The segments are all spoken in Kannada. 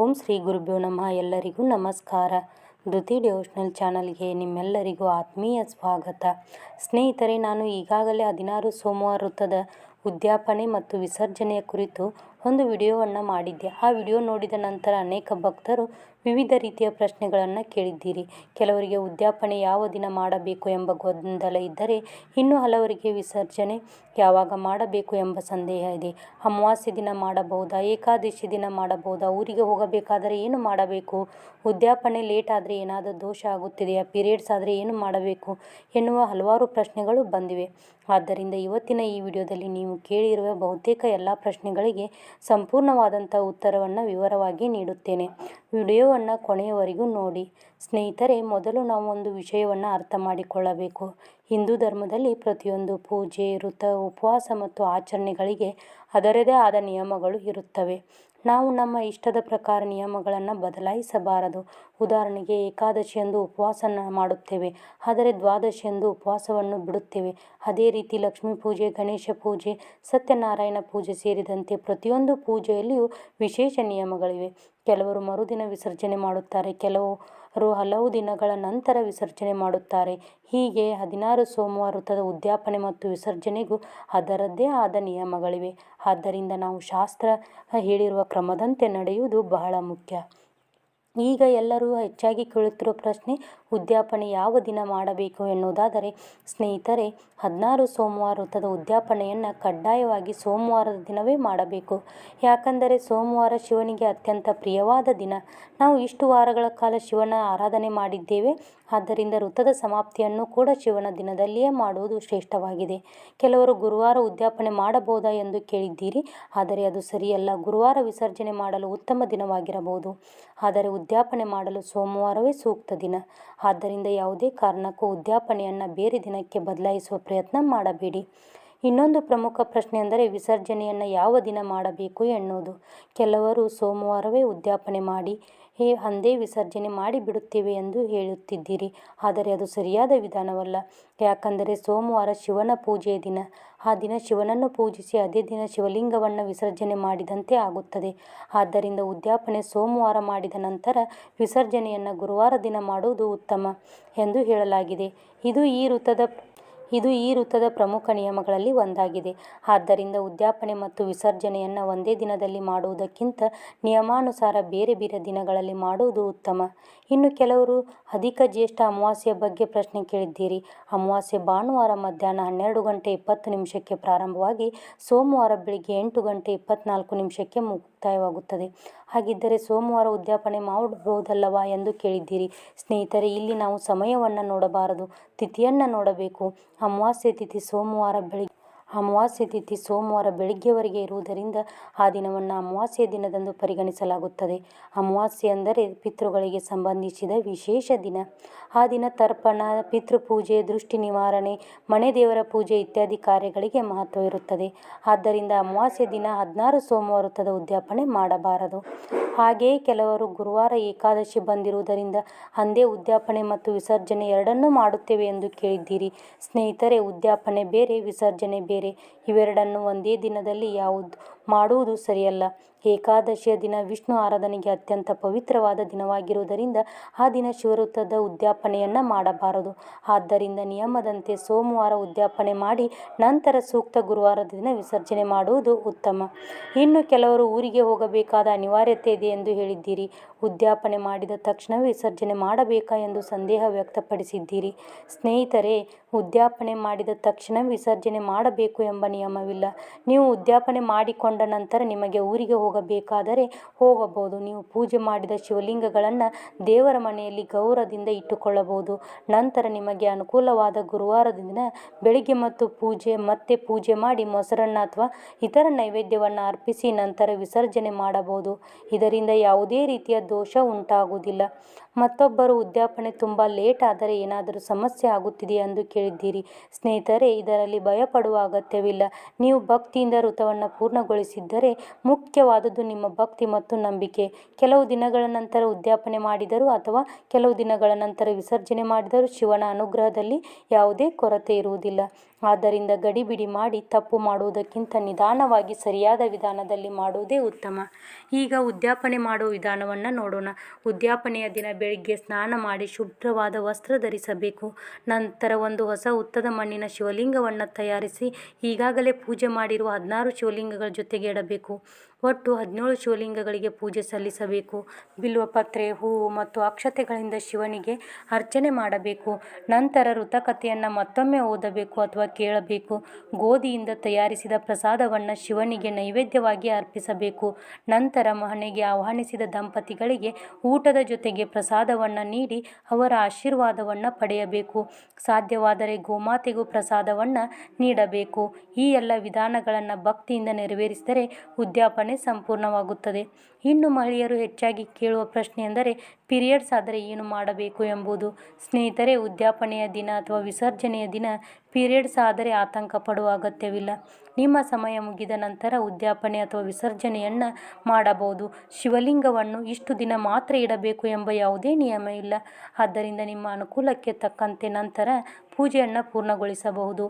ಓಂ ಶ್ರೀ ಗುರುಭ್ಯೋ ನಮಃ. ಎಲ್ಲರಿಗೂ ನಮಸ್ಕಾರ. ಧೃತಿ ಡಿವೋಷನಲ್ ಚಾನಲ್ಗೆ ನಿಮ್ಮೆಲ್ಲರಿಗೂ ಆತ್ಮೀಯ ಸ್ವಾಗತ. ಸ್ನೇಹಿತರೆ, ನಾನು ಈಗಾಗಲೇ 16 ಸೋಮವಾರ ವೃತ್ತದ ಉದ್ಯಾಪನೆ ಮತ್ತು ವಿಸರ್ಜನೆಯ ಕುರಿತು ಒಂದು ವಿಡಿಯೋವನ್ನು ಮಾಡಿದ್ದೆ. ಆ ವಿಡಿಯೋ ನೋಡಿದ ನಂತರ ಅನೇಕ ಭಕ್ತರು ವಿವಿಧ ರೀತಿಯ ಪ್ರಶ್ನೆಗಳನ್ನು ಕೇಳಿದ್ದೀರಿ. ಕೆಲವರಿಗೆ ಉದ್ಯಾಪನೆ ಯಾವ ದಿನ ಮಾಡಬೇಕು ಎಂಬ ಗೊಂದಲ ಇದ್ದರೆ, ಇನ್ನು ಹಲವರಿಗೆ ವಿಸರ್ಜನೆ ಯಾವಾಗ ಮಾಡಬೇಕು ಎಂಬ ಸಂದೇಹ ಇದೆ. ಅಮಾವಾಸ್ಯೆ ದಿನ ಮಾಡಬಹುದಾ, ಏಕಾದಶಿ ದಿನ ಮಾಡಬಹುದಾ, ಊರಿಗೆ ಹೋಗಬೇಕಾದರೆ ಏನು ಮಾಡಬೇಕು, ಉದ್ಯಾಪನೆ ಲೇಟ್ ಆದರೆ ಏನಾದರೂ ದೋಷ ಆಗುತ್ತಿದೆಯಾ, ಪೀರಿಯಡ್ಸ್ ಆದರೆ ಏನು ಮಾಡಬೇಕು ಎನ್ನುವ ಹಲವಾರು ಪ್ರಶ್ನೆಗಳು ಬಂದಿವೆ. ಆದ್ದರಿಂದ ಇವತ್ತಿನ ಈ ವಿಡಿಯೋದಲ್ಲಿ ನೀವು ಕೇಳಿರುವ ಬಹುತೇಕ ಎಲ್ಲ ಪ್ರಶ್ನೆಗಳಿಗೆ ಸಂಪೂರ್ಣವಾದಂಥ ಉತ್ತರವನ್ನು ವಿವರವಾಗಿ ನೀಡುತ್ತೇನೆ. ವಿಡಿಯೋವನ್ನು ಕೊನೆಯವರೆಗೂ ನೋಡಿ. ಸ್ನೇಹಿತರೆ, ಮೊದಲು ನಾವು ಒಂದು ವಿಷಯವನ್ನು ಅರ್ಥ ಮಾಡಿಕೊಳ್ಳಬೇಕು. ಹಿಂದೂ ಧರ್ಮದಲ್ಲಿ ಪ್ರತಿಯೊಂದು ಪೂಜೆ, ವ್ರತ, ಉಪವಾಸ ಮತ್ತು ಆಚರಣೆಗಳಿಗೆ ಅದರದೇ ಆದ ನಿಯಮಗಳು ಇರುತ್ತವೆ. ನಾವು ನಮ್ಮ ಇಷ್ಟದ ಪ್ರಕಾರ ನಿಯಮಗಳನ್ನು ಬದಲಾಯಿಸಬಾರದು. ಉದಾಹರಣೆಗೆ, ಏಕಾದಶಿಯಂದು ಉಪವಾಸ ಮಾಡುತ್ತೇವೆ, ಆದರೆ ದ್ವಾದಶಿಯಂದು ಉಪವಾಸವನ್ನು ಬಿಡುತ್ತೇವೆ. ಅದೇ ರೀತಿ ಲಕ್ಷ್ಮೀ ಪೂಜೆ, ಗಣೇಶ ಪೂಜೆ, ಸತ್ಯನಾರಾಯಣ ಪೂಜೆ ಸೇರಿದಂತೆ ಪ್ರತಿಯೊಂದು ಪೂಜೆಯಲ್ಲಿಯೂ ವಿಶೇಷ ನಿಯಮಗಳಿವೆ. ಕೆಲವರು ಮರುದಿನ ವಿಸರ್ಜನೆ ಮಾಡುತ್ತಾರೆ, ಕೆಲವರು ಹಲವು ದಿನಗಳ ನಂತರ ವಿಸರ್ಜನೆ ಮಾಡುತ್ತಾರೆ. ಹೀಗೆ 16 ಸೋಮವಾರ ವೃತ್ತದ ಉದ್ಯಾಪನೆ ಮತ್ತು ವಿಸರ್ಜನೆಗೂ ಅದರದ್ದೇ ಆದ ನಿಯಮಗಳಿವೆ. ಆದ್ದರಿಂದ ನಾವು ಶಾಸ್ತ್ರ ಹೇಳಿರುವ ಕ್ರಮದಂತೆ ನಡೆಯುವುದು ಬಹಳ ಮುಖ್ಯ. ಈಗ ಎಲ್ಲರೂ ಹೆಚ್ಚಾಗಿ ಕೇಳುತ್ತಿರುವ ಪ್ರಶ್ನೆ, ಉದ್ಯಾಪನೆ ಯಾವ ದಿನ ಮಾಡಬೇಕು ಎನ್ನುವುದಾದರೆ, ಸ್ನೇಹಿತರೆ, 16 ಸೋಮವಾರ ವೃತ್ತದ ಉದ್ಯಾಪನೆಯನ್ನು ಕಡ್ಡಾಯವಾಗಿ ಸೋಮವಾರದ ದಿನವೇ ಮಾಡಬೇಕು. ಯಾಕಂದರೆ ಸೋಮವಾರ ಶಿವನಿಗೆ ಅತ್ಯಂತ ಪ್ರಿಯವಾದ ದಿನ. ನಾವು ಇಷ್ಟು ವಾರಗಳ ಕಾಲ ಶಿವನ ಆರಾಧನೆ ಮಾಡಿದ್ದೇವೆ. ಆದ್ದರಿಂದ ವೃತ್ತದ ಸಮಾಪ್ತಿಯನ್ನು ಕೂಡ ಶಿವನ ದಿನದಲ್ಲಿಯೇ ಮಾಡುವುದು ಶ್ರೇಷ್ಠವಾಗಿದೆ. ಕೆಲವರು ಗುರುವಾರ ಉದ್ಯಾಪನೆ ಮಾಡಬಹುದಾ ಎಂದು ಕೇಳಿದ್ದೀರಿ. ಆದರೆ ಅದು ಸರಿಯಲ್ಲ. ಗುರುವಾರ ವಿಸರ್ಜನೆ ಮಾಡಲು ಉತ್ತಮ ದಿನವಾಗಿರಬಹುದು, ಆದರೆ ಉದ್ಯಾಪನೆ ಮಾಡಲು ಸೋಮವಾರವೇ ಸೂಕ್ತ ದಿನ. ಆದ್ದರಿಂದ ಯಾವುದೇ ಕಾರಣಕ್ಕೂ ಉದ್ಯಾಪನೆಯನ್ನು ಬೇರೆ ದಿನಕ್ಕೆ ಬದಲಾಯಿಸುವ ಪ್ರಯತ್ನ ಮಾಡಬೇಡಿ. ಇನ್ನೊಂದು ಪ್ರಮುಖ ಪ್ರಶ್ನೆ ಎಂದರೆ, ವಿಸರ್ಜನೆಯನ್ನು ಯಾವ ದಿನ ಮಾಡಬೇಕು ಎನ್ನುವುದು. ಕೆಲವರು ಸೋಮವಾರವೇ ಉದ್ಯಾಪನೆ ಮಾಡಿ ಅಂದೇ ವಿಸರ್ಜನೆ ಮಾಡಿ ಬಿಡುತ್ತೇವೆ ಎಂದು ಹೇಳುತ್ತಿದ್ದೀರಿ. ಆದರೆ ಅದು ಸರಿಯಾದ ವಿಧಾನವಲ್ಲ. ಯಾಕಂದರೆ ಸೋಮವಾರ ಶಿವನ ಪೂಜೆಯ ದಿನ. ಆ ದಿನ ಶಿವನನ್ನು ಪೂಜಿಸಿ ಅದೇ ದಿನ ಶಿವಲಿಂಗವನ್ನು ವಿಸರ್ಜನೆ ಮಾಡಿದಂತೆ ಆಗುತ್ತದೆ. ಆದ್ದರಿಂದ ಉದ್ಯಾಪನೆ ಸೋಮವಾರ ಮಾಡಿದ ನಂತರ ವಿಸರ್ಜನೆಯನ್ನು ಗುರುವಾರ ದಿನ ಮಾಡುವುದು ಉತ್ತಮ ಎಂದು ಹೇಳಲಾಗಿದೆ. ಇದು ಈ ವೃತ್ತದ ಪ್ರಮುಖ ನಿಯಮಗಳಲ್ಲಿ ಒಂದಾಗಿದೆ. ಆದ್ದರಿಂದ ಉದ್ಯಾಪನೆ ಮತ್ತು ವಿಸರ್ಜನೆಯನ್ನು ಒಂದೇ ದಿನದಲ್ಲಿ ಮಾಡುವುದಕ್ಕಿಂತ ನಿಯಮಾನುಸಾರ ಬೇರೆ ಬೇರೆ ದಿನಗಳಲ್ಲಿ ಮಾಡುವುದು ಉತ್ತಮ. ಇನ್ನು ಕೆಲವರು ಅಧಿಕ ಜ್ಯೇಷ್ಠ ಅಮಾವಾಸ್ಯೆಯ ಬಗ್ಗೆ ಪ್ರಶ್ನೆ ಕೇಳಿದ್ದೀರಿ. ಅಮಾವಾಸ್ಯೆ ಭಾನುವಾರ ಮಧ್ಯಾಹ್ನ 12:20 ಪ್ರಾರಂಭವಾಗಿ ಸೋಮವಾರ ಬೆಳಿಗ್ಗೆ 8:24 ಮುಕ್ತಾಯವಾಗುತ್ತದೆ. ಹಾಗಿದ್ದರೆ ಸೋಮವಾರ ಉದ್ಯಾಪನೆ ಮಾಡಬಹುದಲ್ಲವಾ ಎಂದು ಕೇಳಿದ್ದೀರಿ. ಸ್ನೇಹಿತರೆ, ಇಲ್ಲಿ ನಾವು ಸಮಯವನ್ನು ನೋಡಬಾರದು, ತಿಥಿಯನ್ನು ನೋಡಬೇಕು. ಅಮಾವಾಸ್ಯೆ ತಿಥಿ ಸೋಮವಾರ ಬೆಳಿಗ್ಗೆವರೆಗೆ ಇರುವುದರಿಂದ ಆ ದಿನವನ್ನು ಅಮಾವಾಸ್ಯೆಯ ದಿನದಂದು ಪರಿಗಣಿಸಲಾಗುತ್ತದೆ. ಅಮಾವಾಸ್ಯೆ ಅಂದರೆ ಪಿತೃಗಳಿಗೆ ಸಂಬಂಧಿಸಿದ ವಿಶೇಷ ದಿನ. ಆ ದಿನ ತರ್ಪಣ, ಪಿತೃಪೂಜೆ, ದೃಷ್ಟಿ ನಿವಾರಣೆ, ಮನೆ ದೇವರ ಪೂಜೆ ಇತ್ಯಾದಿ ಕಾರ್ಯಗಳಿಗೆ ಮಹತ್ವವಿರುತ್ತದೆ. ಆದ್ದರಿಂದ ಅಮಾವಾಸ್ಯೆ ದಿನ 16 ಸೋಮವಾರ ವೃತ್ತದ ಉದ್ಯಾಪನೆ ಮಾಡಬಾರದು. ಹಾಗೆಯೇ ಕೆಲವರು ಗುರುವಾರ ಏಕಾದಶಿ ಬಂದಿರುವುದರಿಂದ ಅಂದೇ ಉದ್ಯಾಪನೆ ಮತ್ತು ವಿಸರ್ಜನೆ ಎರಡನ್ನೂ ಮಾಡುತ್ತೇವೆ ಎಂದು ಕೇಳಿದ್ದೀರಿ. ಸ್ನೇಹಿತರೆ, ಉದ್ಯಾಪನೆ ಬೇರೆ, ವಿಸರ್ಜನೆ ಬೇರೆ. ಇವೆರಡನ್ನು ಒಂದೇ ದಿನದಲ್ಲಿ ಮಾಡುವುದು ಸರಿಯಲ್ಲ. ಏಕಾದಶಿಯ ದಿನ ವಿಷ್ಣು ಆರಾಧನೆಗೆ ಅತ್ಯಂತ ಪವಿತ್ರವಾದ ದಿನವಾಗಿರುವುದರಿಂದ ಆ ದಿನ ಶಿವವೃತ್ತದ ಉದ್ಯಾಪನೆಯನ್ನು ಮಾಡಬಾರದು. ಆದ್ದರಿಂದ ನಿಯಮದಂತೆ ಸೋಮವಾರ ಉದ್ಯಾಪನೆ ಮಾಡಿ ನಂತರ ಸೂಕ್ತ ಗುರುವಾರದ ದಿನ ವಿಸರ್ಜನೆ ಮಾಡುವುದು ಉತ್ತಮ. ಇನ್ನು ಕೆಲವರು ಊರಿಗೆ ಹೋಗಬೇಕಾದ ಅನಿವಾರ್ಯತೆ ಇದೆ ಎಂದು ಹೇಳಿದ್ದೀರಿ. ಉದ್ಯಾಪನೆ ಮಾಡಿದ ತಕ್ಷಣ ವಿಸರ್ಜನೆ ಮಾಡಬೇಕಾ ಎಂದು ಸಂದೇಹ ವ್ಯಕ್ತಪಡಿಸಿದ್ದೀರಿ. ಸ್ನೇಹಿತರೆ, ಉದ್ಯಾಪನೆ ಮಾಡಿದ ತಕ್ಷಣ ವಿಸರ್ಜನೆ ಮಾಡಬೇಕು ಎಂಬ ನಿಯಮವಿಲ್ಲ. ನೀವು ಉದ್ಯಾಪನೆ ಮಾಡಿಕೊಂಡ ನಂತರ ನಿಮಗೆ ಊರಿಗೆ ಹೋಗಬೇಕಾದರೆ ಹೋಗಬಹುದು. ನೀವು ಪೂಜೆ ಮಾಡಿದ ಶಿವಲಿಂಗಗಳನ್ನು ದೇವರ ಮನೆಯಲ್ಲಿ ಗೌರವದಿಂದ ಇಟ್ಟುಕೊಳ್ಳಬಹುದು. ನಂತರ ನಿಮಗೆ ಅನುಕೂಲವಾದ ಗುರುವಾರದ ದಿನ ಬೆಳಿಗ್ಗೆ ಮತ್ತೆ ಪೂಜೆ ಮಾಡಿ ಮೊಸರನ್ನ ಅಥವಾ ಇತರ ನೈವೇದ್ಯವನ್ನು ಅರ್ಪಿಸಿ ನಂತರ ವಿಸರ್ಜನೆ ಮಾಡಬಹುದು. ಇದರಿಂದ ಯಾವುದೇ ರೀತಿಯ ದೋಷ ಉಂಟಾಗುವುದಿಲ್ಲ. ಮತ್ತೊಬ್ಬರು ಉದ್ಯಾಪನೆ ತುಂಬ ಲೇಟ್ ಆದರೆ ಏನಾದರೂ ಸಮಸ್ಯೆ ಆಗುತ್ತಿದೆಯಾ ಎಂದು ಕೇಳಿದ್ದೀರಿ. ಸ್ನೇಹಿತರೆ, ಇದರಲ್ಲಿ ಭಯಪಡುವ ಅಗತ್ಯವಿಲ್ಲ. ನೀವು ಭಕ್ತಿಯಿಂದ ವ್ರತವನ್ನು ಪೂರ್ಣಗೊಳಿಸಿದ್ದರೆ ಮುಖ್ಯವಾದುದು ನಿಮ್ಮ ಭಕ್ತಿ ಮತ್ತು ನಂಬಿಕೆ. ಕೆಲವು ದಿನಗಳ ನಂತರ ಉದ್ಯಾಪನೆ ಮಾಡಿದರೂ ಅಥವಾ ಕೆಲವು ದಿನಗಳ ನಂತರ ವಿಸರ್ಜನೆ ಮಾಡಿದರೂ ಶಿವನ ಅನುಗ್ರಹದಲ್ಲಿ ಯಾವುದೇ ಕೊರತೆ ಇರುವುದಿಲ್ಲ. ಆದ್ದರಿಂದ ಗಡಿಬಿಡಿ ಮಾಡಿ ತಪ್ಪು ಮಾಡುವುದಕ್ಕಿಂತ ನಿಧಾನವಾಗಿ ಸರಿಯಾದ ವಿಧಾನದಲ್ಲಿ ಮಾಡುವುದೇ ಉತ್ತಮ. ಈಗ ಉದ್ಯಾಪನೆ ಮಾಡುವ ವಿಧಾನವನ್ನು ನೋಡೋಣ. ಉದ್ಯಾಪನೆಯ ದಿನ ಬೆಳಿಗ್ಗೆ ಸ್ನಾನ ಮಾಡಿ ಶುಭ್ರವಾದ ವಸ್ತ್ರ ಧರಿಸಬೇಕು. ನಂತರ ಒಂದು ಹೊಸ ಉತ್ತದ ಮಣ್ಣಿನ ಶಿವಲಿಂಗವನ್ನು ತಯಾರಿಸಿ ಈಗಾಗಲೇ ಪೂಜೆ ಮಾಡಿರುವ 16 ಶಿವಲಿಂಗಗಳ ಜೊತೆಗೆ ಇಡಬೇಕು. ಒಟ್ಟು 17 ಶಿವಲಿಂಗಗಳಿಗೆ ಪೂಜೆ ಸಲ್ಲಿಸಬೇಕು. ಬಿಲ್ವಪತ್ರೆ, ಹೂವು ಮತ್ತು ಅಕ್ಷತೆಗಳಿಂದ ಶಿವನಿಗೆ ಅರ್ಚನೆ ಮಾಡಬೇಕು. ನಂತರ ಋತಕಥೆಯನ್ನು ಮತ್ತೊಮ್ಮೆ ಓದಬೇಕು ಅಥವಾ ಕೇಳಬೇಕು. ಗೋಧಿಯಿಂದ ತಯಾರಿಸಿದ ಪ್ರಸಾದವನ್ನು ಶಿವನಿಗೆ ನೈವೇದ್ಯವಾಗಿ ಅರ್ಪಿಸಬೇಕು. ನಂತರ ಮನೆಗೆ ಆಹ್ವಾನಿಸಿದ ದಂಪತಿಗಳಿಗೆ ಊಟದ ಜೊತೆಗೆ ಪ್ರಸಾದವನ್ನು ನೀಡಿ ಅವರ ಆಶೀರ್ವಾದವನ್ನು ಪಡೆಯಬೇಕು. ಸಾಧ್ಯವಾದರೆ ಗೋಮಾತೆಗೂ ಪ್ರಸಾದವನ್ನು ನೀಡಬೇಕು. ಈ ಎಲ್ಲ ವಿಧಾನಗಳನ್ನು ಭಕ್ತಿಯಿಂದ ನೆರವೇರಿಸಿದರೆ ಉದ್ಯಾಪನೆ ಸಂಪೂರ್ಣವಾಗುತ್ತದೆ. ಇನ್ನು ಮಹಿಳೆಯರು ಹೆಚ್ಚಾಗಿ ಕೇಳುವ ಪ್ರಶ್ನೆ ಎಂದರೆ ಪೀರಿಯಡ್ಸ್ ಆದರೆ ಏನು ಮಾಡಬೇಕು ಎಂಬುದು. ಸ್ನೇಹಿತರೆ, ಉದ್ಯಾಪನೆಯ ದಿನ ಅಥವಾ ವಿಸರ್ಜನೆಯ ದಿನ ಪೀರಿಯಡ್ಸ್ ಆದರೆ ಆತಂಕ ಪಡುವ ಅಗತ್ಯವಿಲ್ಲ. ನಿಮ್ಮ ಸಮಯ ಮುಗಿದ ನಂತರ ಉದ್ಯಾಪನೆ ಅಥವಾ ವಿಸರ್ಜನೆಯನ್ನು ಮಾಡಬಹುದು. ಶಿವಲಿಂಗವನ್ನು ಇಷ್ಟು ದಿನ ಮಾತ್ರ ಇಡಬೇಕು ಎಂಬ ಯಾವುದೇ ನಿಯಮ ಇಲ್ಲ. ಆದ್ದರಿಂದ ನಿಮ್ಮ ಅನುಕೂಲಕ್ಕೆ ತಕ್ಕಂತೆ ನಂತರ ಪೂಜೆಯನ್ನು ಪೂರ್ಣಗೊಳಿಸಬಹುದು.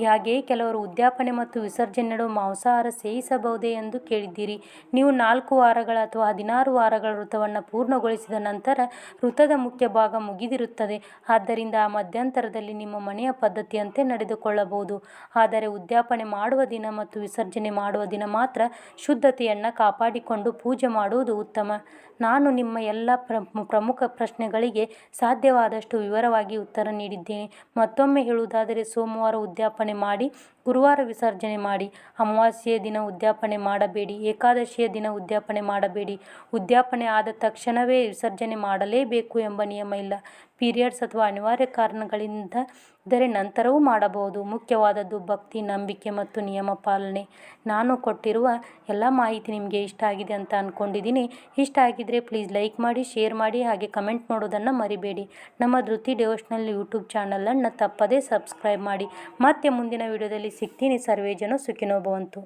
ಹಾಗೆಯೇ ಕೆಲವರು ಉದ್ಯಾಪನೆ ಮತ್ತು ವಿಸರ್ಜನೆ ಮಾಂಸಾಹಾರ ಸೇವಿಸಬಹುದೇ ಎಂದು ಕೇಳಿದ್ದೀರಿ. ನೀವು 4 ವಾರಗಳ ಅಥವಾ 16 ವಾರಗಳ ಋತವನ್ನು ಪೂರ್ಣಗೊಳಿಸಿದ ನಂತರ ಋತದ ಮುಖ್ಯ ಭಾಗ ಮುಗಿದಿರುತ್ತದೆ. ಆದ್ದರಿಂದ ಆ ಮಧ್ಯಂತರದಲ್ಲಿ ನಿಮ್ಮ ಮನೆಯ ಪದ್ಧತಿಯಂತೆ ನಡೆದುಕೊಳ್ಳಬಹುದು. ಆದರೆ ಉದ್ಯಾಪನೆ ಮಾಡುವ ದಿನ ಮತ್ತು ವಿಸರ್ಜನೆ ಮಾಡುವ ದಿನ ಮಾತ್ರ ಶುದ್ಧತೆಯನ್ನು ಕಾಪಾಡಿಕೊಂಡು ಪೂಜೆ ಮಾಡುವುದು ಉತ್ತಮ. ನಾನು ನಿಮ್ಮ ಎಲ್ಲ ಪ್ರಮುಖ ಪ್ರಶ್ನೆಗಳಿಗೆ ಸಾಧ್ಯವಾದಷ್ಟು ವಿವರವಾಗಿ ಉತ್ತರ ನೀಡಿದ್ದೇನೆ. ಮತ್ತೊಮ್ಮೆ ಹೇಳುವುದಾದರೆ ಸೋಮವಾರ ಉದ್ಯಾಪನೆ ಮಾಡಿ, ಗುರುವಾರ ವಿಸರ್ಜನೆ ಮಾಡಿ. ಅಮಾವಾಸ್ಯೆಯ ದಿನ ಉದ್ಯಾಪನೆ ಮಾಡಬೇಡಿ. ಏಕಾದಶಿಯ ದಿನ ಉದ್ಯಾಪನೆ ಮಾಡಬೇಡಿ. ಉದ್ಯಾಪನೆ ಆದ ತಕ್ಷಣವೇ ವಿಸರ್ಜನೆ ಮಾಡಲೇಬೇಕು ಎಂಬ ನಿಯಮ ಇಲ್ಲ. ಪೀರಿಯಡ್ಸ್ ಅಥವಾ ಅನಿವಾರ್ಯ ಕಾರಣಗಳಿದ್ದರೆ ನಂತರವೂ ಮಾಡಬಹುದು. ಮುಖ್ಯವಾದದ್ದು ಭಕ್ತಿ, ನಂಬಿಕೆ ಮತ್ತು ನಿಯಮ ಪಾಲನೆ. ನಾನು ಕೊಟ್ಟಿರುವ ಎಲ್ಲ ಮಾಹಿತಿ ನಿಮಗೆ ಇಷ್ಟ ಆಗಿದೆ ಅಂತ ಅಂದ್ಕೊಂಡಿದ್ದೀನಿ. ಇಷ್ಟ ಆಗಿದ್ದರೆ ಪ್ಲೀಸ್ ಲೈಕ್ ಮಾಡಿ, ಶೇರ್ ಮಾಡಿ, ಹಾಗೆ ಕಮೆಂಟ್ ಮಾಡೋದನ್ನು ಮರಿಬೇಡಿ. ನಮ್ಮ ಧೃತಿ ಡಿವೋಷನಲ್ ಯೂಟ್ಯೂಬ್ ಚಾನಲನ್ನು ತಪ್ಪದೇ ಸಬ್ಸ್ಕ್ರೈಬ್ ಮಾಡಿ. ಮತ್ತೆ ಮುಂದಿನ ವಿಡಿಯೋದಲ್ಲಿ ಸಿಗ್ತೀನಿ. ಸರ್ವೇ ಜನ ಸುಖಿನೋ ಭವಂತು.